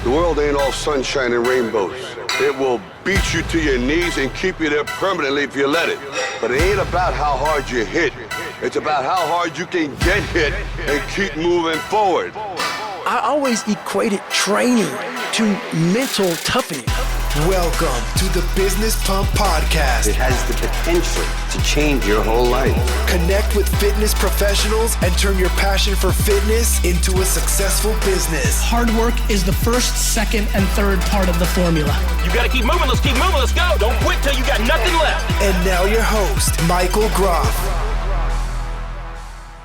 The world ain't all sunshine and rainbows. It will beat you to your knees and keep you there permanently if you let it. But it ain't about how hard you hit. It's about how hard you can get hit and keep moving forward. I always equated training to mental toughening. Welcome to the Business Pump Podcast. It has the potential to change your whole life. Connect with fitness professionals and turn your passion for fitness into a successful business. Hard work is the first, second, and third part of the formula. You gotta keep moving, let's go. Don't quit till you got nothing left. And now your host, Michael Groff.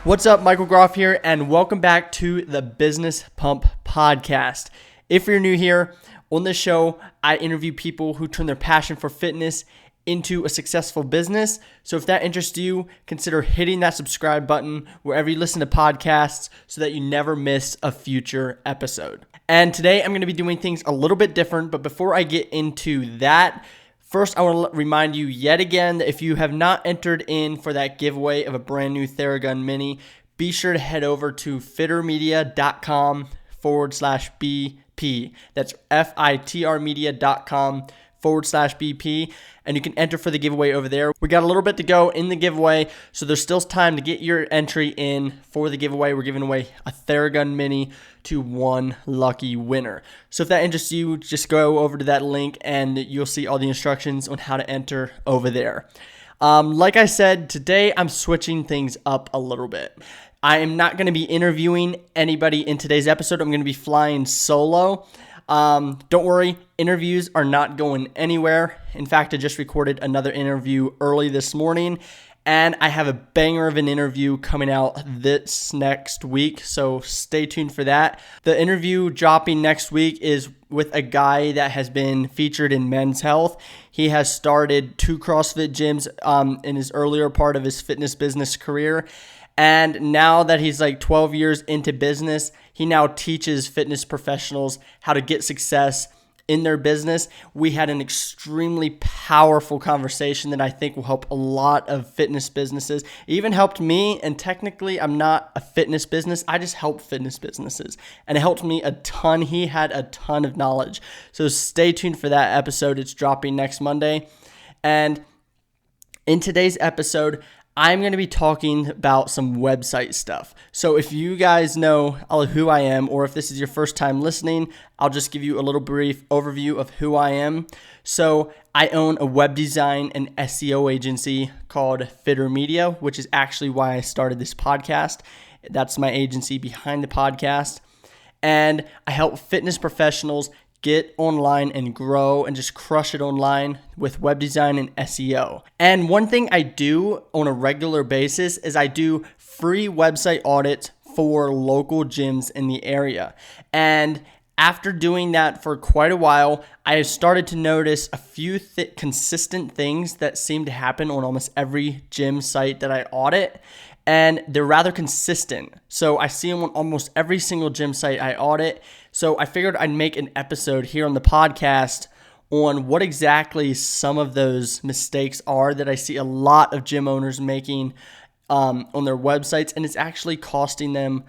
What's up, Michael Groff here, and welcome back to the Business Pump Podcast. If you're new here, on this show, I interview people who turn their passion for fitness into a successful business. So if that interests you, consider hitting that subscribe button wherever you listen to podcasts so that you never miss a future episode. And today I'm going to be doing things a little bit different, but before I get into that, first, I want to remind you yet again that if you have not entered in for that giveaway of a brand new Theragun Mini, be sure to head over to fitrmedia.com/BP. That's fitrmedia.com/BP, and you can enter for the giveaway over there. We got a little bit to go in the giveaway, so there's still time to get your entry in for the giveaway. We're giving away a Theragun Mini to one lucky winner. So if that interests you, just go over to that link and you'll see all the instructions on how to enter over there. Like I said, today I'm switching things up a little bit. I am not going to be interviewing anybody in today's episode. I'm going to be flying solo. Don't worry, interviews are not going anywhere. In fact, I just recorded another interview early this morning, and I have a banger of an interview coming out this next week, so stay tuned for that. The interview dropping next week is with a guy that has been featured in Men's Health. He has started 2 CrossFit gyms in his earlier part of his fitness business career. And now that he's like 12 years into business, he now teaches fitness professionals how to get success in their business. We had an extremely powerful conversation that I think will help a lot of fitness businesses. It even helped me, and technically I'm not a fitness business. I just help fitness businesses, and it helped me a ton. He had a ton of knowledge. So stay tuned for that episode. It's dropping next Monday. And in today's episode, I'm going to be talking about some website stuff. So if you guys know who I am, or if this is your first time listening, I'll just give you a little brief overview of who I am. So I own a web design and SEO agency called Fitter Media, which is actually why I started this podcast. That's my agency behind the podcast. And I help fitness professionals get online and grow and just crush it online with web design and SEO. And one thing I do on a regular basis is I do free website audits for local gyms in the area. And after doing that for quite a while, I have started to notice a few consistent things that seem to happen on almost every gym site that I audit. And they're rather consistent. So I see them on almost every single gym site I audit. So I figured I'd make an episode here on the podcast on what exactly some of those mistakes are that I see a lot of gym owners making on their websites. And it's actually costing them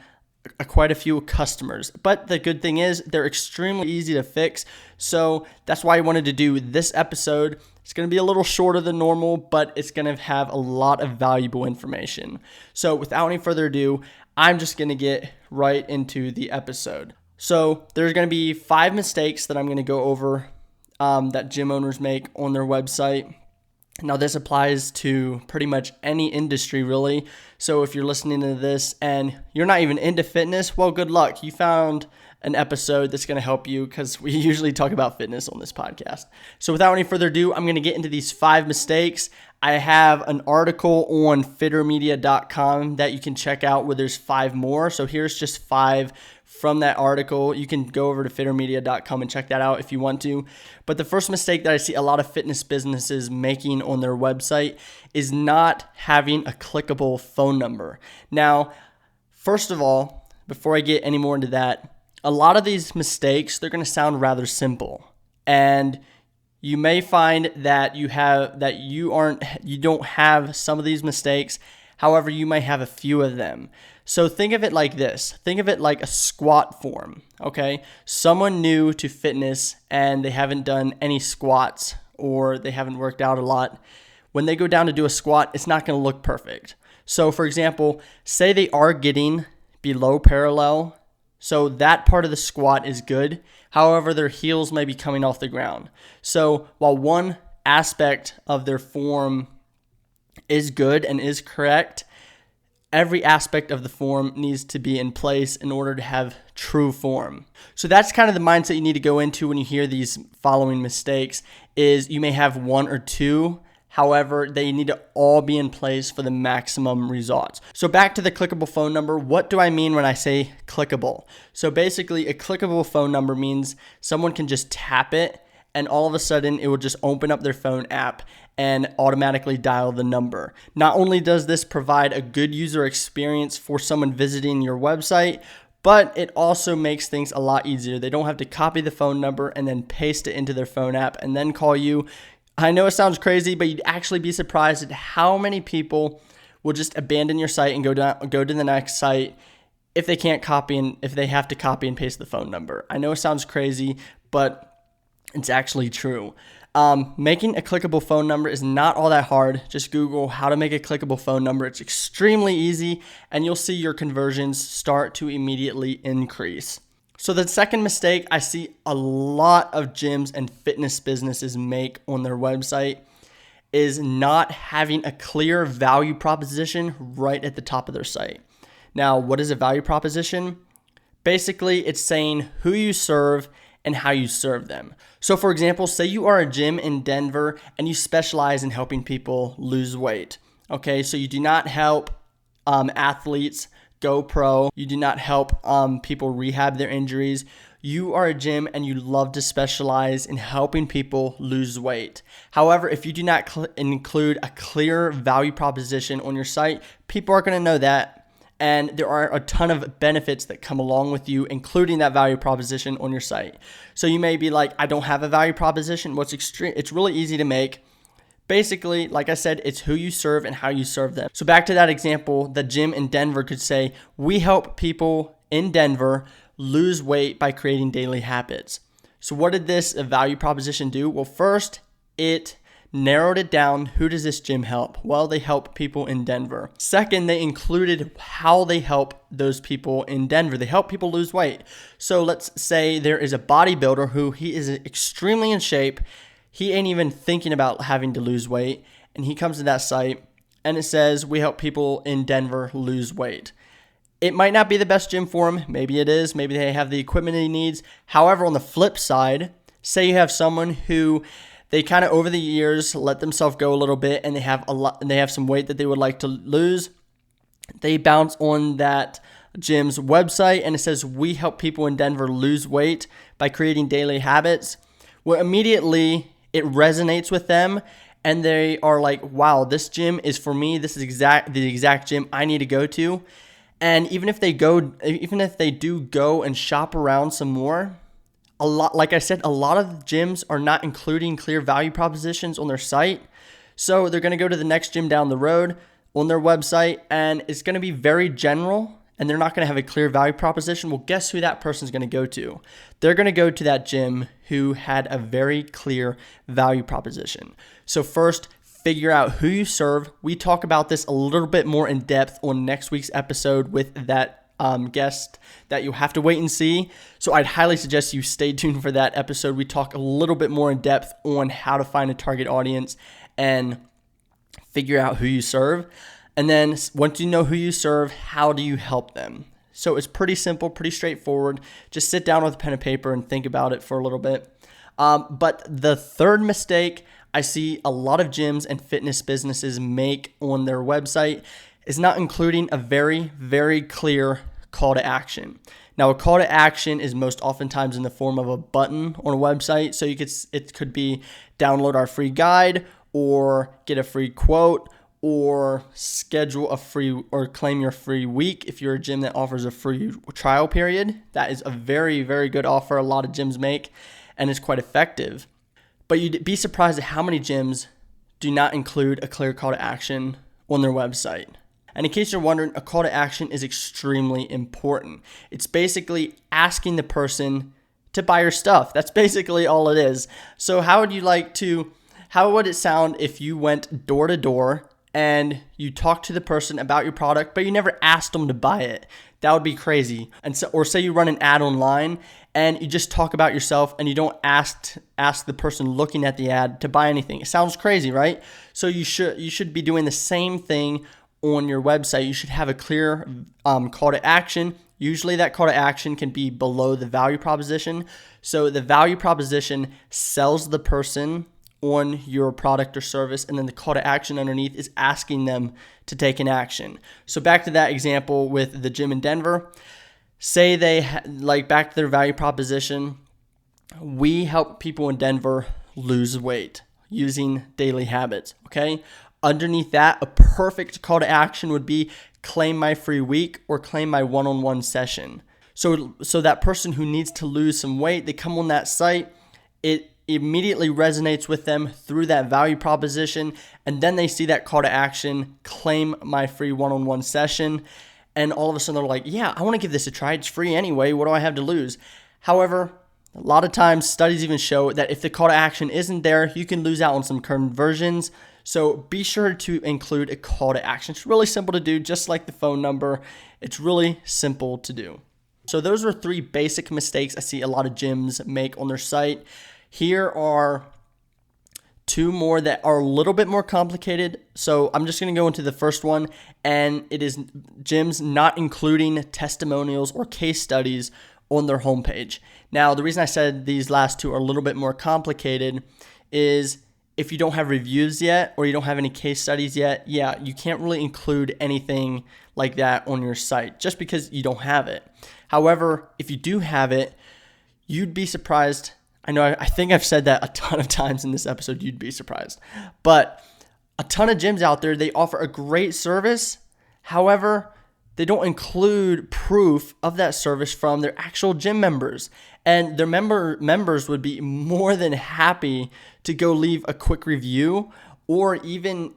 quite a few customers. But the good thing is they're extremely easy to fix. So that's why I wanted to do this episode. It's going to be a little shorter than normal, but it's going to have a lot of valuable information. So without any further ado, I'm just going to get right into the episode. So there's going to be 5 mistakes that I'm going to go over that gym owners make on their website. Now this applies to pretty much any industry really. So if you're listening to this and you're not even into fitness, well, good luck. You found an episode that's going to help you because we usually talk about fitness on this podcast. So without any further ado, I'm going to get into these 5 mistakes. I have an article on fitrmedia.com that you can check out where there's 5 more. So here's just 5 from that article. You can go over to fitrmedia.com and check that out if you want to. But the first mistake that I see a lot of fitness businesses making on their website is not having a clickable phone number. Now, first of all, before I get any more into that, a lot of these mistakes, they're going to sound rather simple. And you may find that you don't have some of these mistakes. However, you might have a few of them. So think of it like this. Think of it like a squat form, okay? Someone new to fitness and they haven't done any squats or they haven't worked out a lot. When they go down to do a squat, it's not going to look perfect. So for example, say they are getting below parallel. So that part of the squat is good. However, their heels may be coming off the ground. So while one aspect of their form is good and is correct, every aspect of the form needs to be in place in order to have true form. So that's kind of the mindset you need to go into when you hear these following mistakes is you may have one or two. However, they need to all be in place for the maximum results. So back to the clickable phone number. What do I mean when I say clickable? So basically a clickable phone number means someone can just tap it and all of a sudden it will just open up their phone app and automatically dial the number. Not only does this provide a good user experience for someone visiting your website, but it also makes things a lot easier. They don't have to copy the phone number and then paste it into their phone app and then call you. I know it sounds crazy, but you'd actually be surprised at how many people will just abandon your site and go to the next site if they can't copy and if they have to copy and paste the phone number. I know it sounds crazy, but it's actually true. Making a clickable phone number is not all that hard. Just Google how to make a clickable phone number. It's extremely easy, and you'll see your conversions start to immediately increase. So the second mistake I see a lot of gyms and fitness businesses make on their website is not having a clear value proposition right at the top of their site. Now, what is a value proposition? Basically, it's saying who you serve and how you serve them. So for example, say you are a gym in Denver and you specialize in helping people lose weight. Okay, so you do not help athletes go pro. You do not help people rehab their injuries. You are a gym and you love to specialize in helping people lose weight. However, if you do not include a clear value proposition on your site, people aren't going to know that. And there are a ton of benefits that come along with you, including that value proposition on your site. So you may be like, I don't have a value proposition. It's really easy to make. Basically, like I said, it's who you serve and how you serve them. So back to that example, the gym in Denver could say, we help people in Denver lose weight by creating daily habits. So what did this value proposition do? Well, first, it narrowed it down. Who does this gym help? Well, they help people in Denver. Second, they included how they help those people in Denver. They help people lose weight. So let's say there is a bodybuilder who he is extremely in shape. He ain't even thinking about having to lose weight. And he comes to that site and it says, we help people in Denver lose weight. It might not be the best gym for him. Maybe it is. Maybe they have the equipment he needs. However, on the flip side, say you have someone who they kind of over the years let themselves go a little bit and they have some weight that they would like to lose. They bounce on that gym's website and it says, we help people in Denver lose weight by creating daily habits. Well, immediately it resonates with them and they are like, wow, this gym is for me. This is the exact gym I need to go to. And even if they do go and shop around some more, like I said, a lot of gyms are not including clear value propositions on their site. So they're going to go to the next gym down the road on their website and it's going to be very general and they're not going to have a clear value proposition. Well, guess who that person's going to go to? They're going to go to that gym who had a very clear value proposition. So first, figure out who you serve. We talk about this a little bit more in depth on next week's episode with that guest that you have to wait and see. So I'd highly suggest you stay tuned for that episode. We talk a little bit more in depth on how to find a target audience and figure out who you serve. And then once you know who you serve, how do you help them? So it's pretty simple, pretty straightforward. Just sit down with a pen and paper and think about it for a little bit. But the third mistake I see a lot of gyms and fitness businesses make on their website is not including a very, very clear call to action. Now, a call to action is most oftentimes in the form of a button on a website. So it could be download our free guide or get a free quote or schedule a free or claim your free week if you're a gym that offers a free trial period. That is a very, very good offer a lot of gyms make and is quite effective. But you'd be surprised at how many gyms do not include a clear call to action on their website. And in case you're wondering, a call to action is extremely important. It's basically asking the person to buy your stuff. That's basically all it is. So how would it sound if you went door to door and you talked to the person about your product, but you never asked them to buy it? That would be crazy. Or say you run an ad online and you just talk about yourself and you don't ask the person looking at the ad to buy anything. It sounds crazy, right? So you should be doing the same thing on your website. You should have a clear call to action. Usually that call to action can be below the value proposition. So the value proposition sells the person on your product or service, and then the call to action underneath is asking them to take an action. So back to that example with the gym in Denver. Say back to their value proposition, we help people in Denver lose weight using daily habits, okay? Underneath that, a perfect call to action would be claim my free week or claim my one-on-one session. So that person who needs to lose some weight, they come on that site, it immediately resonates with them through that value proposition, and then they see that call to action, claim my free one-on-one session, and all of a sudden they're like, yeah, I want to give this a try. It's free anyway. What do I have to lose? However, a lot of times studies even show that if the call to action isn't there, you can lose out on some conversions. So be sure to include a call to action. It's really simple to do, just like the phone number. It's really simple to do. So those are 3 basic mistakes I see a lot of gyms make on their site. Here are 2 more that are a little bit more complicated. So I'm just going to go into the first one, and it is gyms not including testimonials or case studies on their homepage. Now, the reason I said these last 2 are a little bit more complicated is if you don't have reviews yet or you don't have any case studies yet, yeah, you can't really include anything like that on your site just because you don't have it. However, if you do have it, you'd be surprised. I know I think I've said that a ton of times in this episode, you'd be surprised. But a ton of gyms out there, they offer a great service. However, they don't include proof of that service from their actual gym members. And their members would be more than happy to go leave a quick review, or even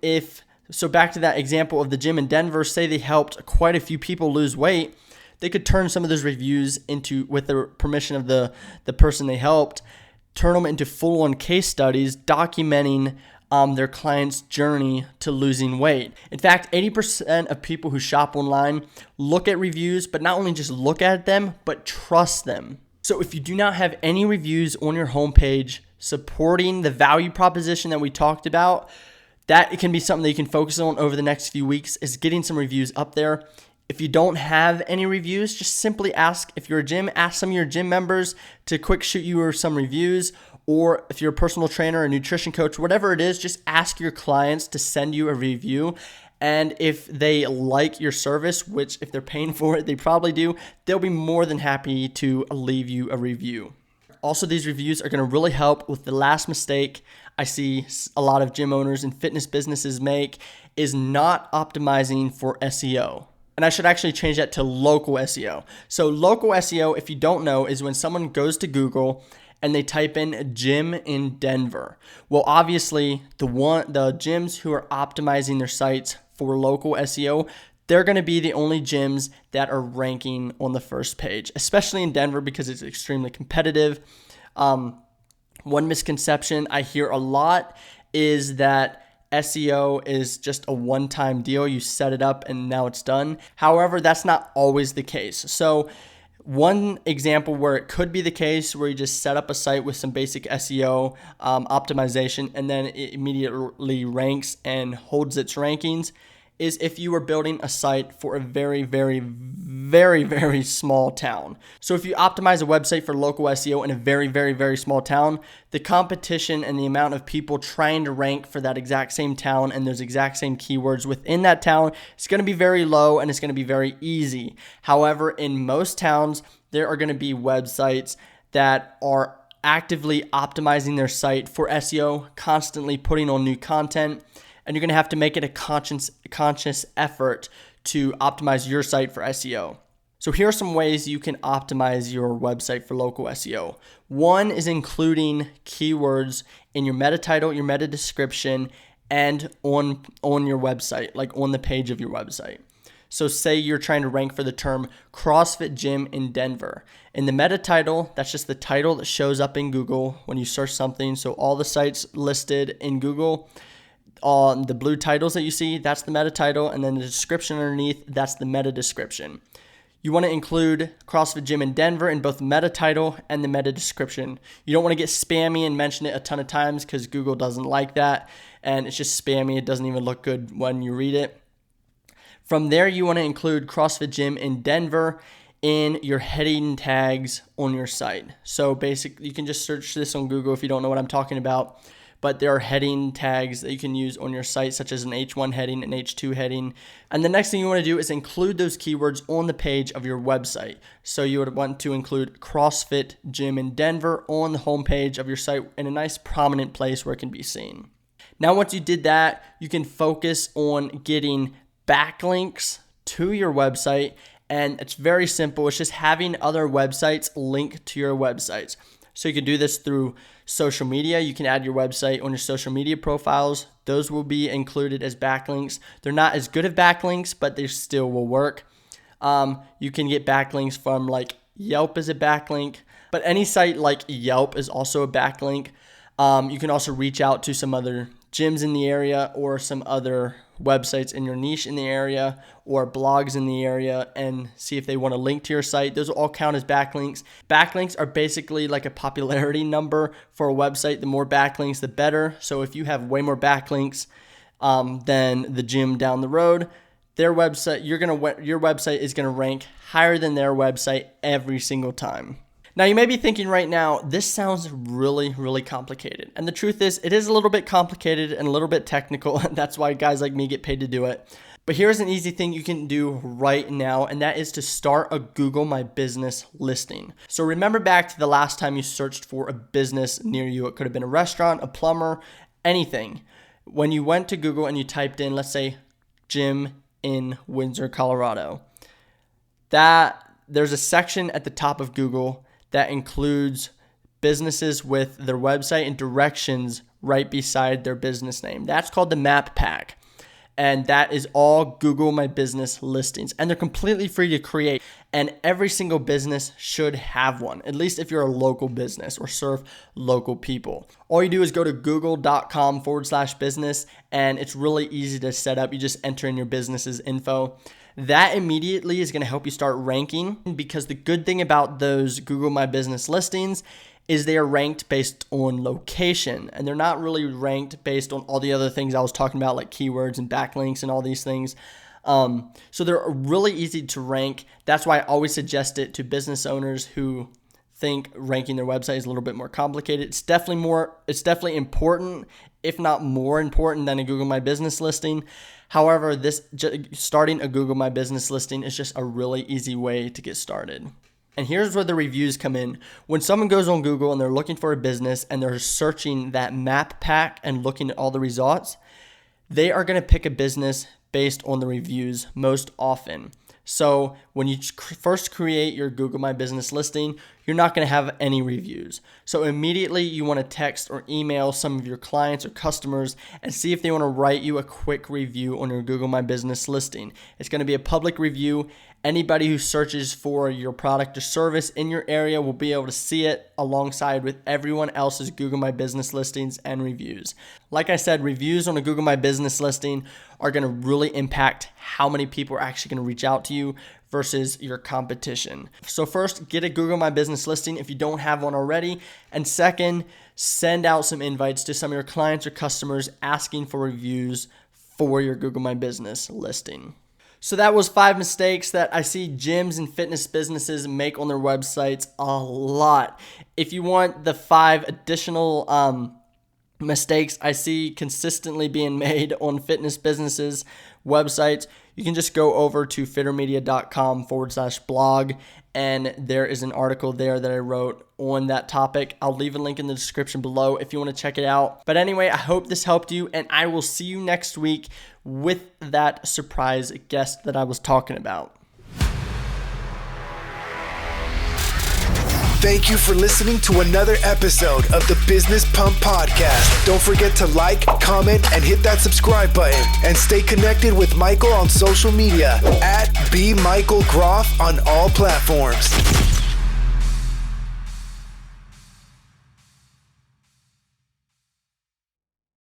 so back to that example of the gym in Denver, say they helped quite a few people lose weight, they could turn some of those reviews into, with the permission of the person they helped, turn them into full-on case studies documenting their client's journey to losing weight. In fact, 80% of people who shop online look at reviews, but not only just look at them, but trust them. So if you do not have any reviews on your homepage supporting the value proposition that we talked about, that it can be something that you can focus on over the next few weeks, is getting some reviews up there. If you don't have any reviews, just simply ask, if you're a gym, ask some of your gym members to quick shoot you some reviews, or if you're a personal trainer, a nutrition coach, whatever it is, just ask your clients to send you a review. And if they like your service, which if they're paying for it, they probably do, they'll be more than happy to leave you a review. Also, these reviews are going to really help with the last mistake I see a lot of gym owners and fitness businesses make, is not optimizing for SEO. And I should actually change that to local SEO. So local SEO, if you don't know, is when someone goes to Google and they type in gym in Denver. Well, obviously, the gyms who are optimizing their sites for local SEO, they're going to be the only gyms that are ranking on the first page, especially in Denver because it's extremely competitive. One misconception I hear a lot is that SEO is just a one-time deal. You set it up and now it's done. However, that's not always the case. So one example where it could be the case, where you just set up a site with some basic SEO optimization and then it immediately ranks and holds its rankings, is if you were building a site for a very, very, very, very small town. So if you optimize a website for local SEO in a very, very, very small town, the competition and the amount of people trying to rank for that exact same town and those exact same keywords within that town is going to be very low and it's going to be very easy. However, in most towns, there are going to be websites that are actively optimizing their site for SEO, constantly putting on new content, and you're going to have to make it a conscious effort to optimize your site for SEO. So here are some ways you can optimize your website for local SEO. One is including keywords in your meta title, your meta description, and on your website, like on the page of your website. So say you're trying to rank for the term CrossFit gym in Denver. In the meta title, that's just the title that shows up in Google when you search something. So all the sites listed in Google, on the blue titles that you see, that's the meta title. And then the description underneath, that's the meta description. You want to include CrossFit gym in Denver in both the meta title and the meta description. You don't want to get spammy and mention it a ton of times because Google doesn't like that. And it's just spammy. It doesn't even look good when you read it. From there, you want to include CrossFit gym in Denver in your heading tags on your site. So basically, you can just search this on Google if you don't know what I'm talking about. But there are heading tags that you can use on your site, such as an H1 heading, an H2 heading. And the next thing you want to do is include those keywords on the page of your website. So you would want to include CrossFit gym in Denver on the homepage of your site in a nice prominent place where it can be seen. Now, once you did that, you can focus on getting backlinks to your website. And it's very simple. It's just having other websites link to your websites. So you can do this through social media. You can add your website on your social media profiles. Those will be included as backlinks. They're not as good of backlinks, but they still will work. You can get backlinks from like Yelp as a backlink, but any site like Yelp is also a backlink. You can also reach out to some other gyms in the area or some other websites in your niche in the area or blogs in the area and see if they want to link to your site. Those will all count as backlinks. Backlinks are basically like a popularity number for a website. The more backlinks, the better. So if you have way more backlinks than the gym down the road, their website, your website is going to rank higher than their website every single time. Now, you may be thinking right now, this sounds really, really complicated. And the truth is, it is a little bit complicated and a little bit technical. That's why guys like me get paid to do it. But here's an easy thing you can do right now, and that is to start a Google My Business listing. So remember back to the last time you searched for a business near you. It could have been a restaurant, a plumber, anything. When you went to Google and you typed in, let's say, gym in Windsor, Colorado, there's a section at the top of Google that includes businesses with their website and directions right beside their business name. That's called the map pack. And that is all Google My Business listings. And they're completely free to create. And every single business should have one, at least if you're a local business or serve local people. All you do is go to google.com/business, and it's really easy to set up. You just enter in your business's info. That immediately is going to help you start ranking, because the good thing about those Google My Business listings is they are ranked based on location, and they're not really ranked based on all the other things I was talking about, like keywords and backlinks and all these things. So they're really easy to rank. That's why I always suggest it to business owners who think ranking their website is a little bit more complicated. It's definitely important, if not more important than a Google My Business listing. However, starting a Google My Business listing is just a really easy way to get started. And here's where the reviews come in. When someone goes on Google and they're looking for a business and they're searching that map pack and looking at all the results, they are going to pick a business based on the reviews most often. So when you first create your Google My Business listing, you're not going to have any reviews. So immediately you want to text or email some of your clients or customers and see if they want to write you a quick review on your Google My Business listing. It's going to be a public review. Anybody who searches for your product or service in your area will be able to see it alongside with everyone else's Google My Business listings and reviews. Like I said, reviews on a Google My Business listing are going to really impact how many people are actually going to reach out to you versus your competition. So first, get a Google My Business listing if you don't have one already. And second, send out some invites to some of your clients or customers asking for reviews for your Google My Business listing. So that was 5 mistakes that I see gyms and fitness businesses make on their websites a lot. If you want the 5 additional mistakes I see consistently being made on fitness businesses' websites, you can just go over to fittermedia.com/blog, and there is an article there that I wrote on that topic. I'll leave a link in the description below if you want to check it out. But anyway, I hope this helped you, and I will see you next week with that surprise guest that I was talking about. Thank you for listening to another episode of the Business Pump Podcast. Don't forget to like, comment, and hit that subscribe button. And stay connected with Michael on social media at @BMichaelGroff on all platforms.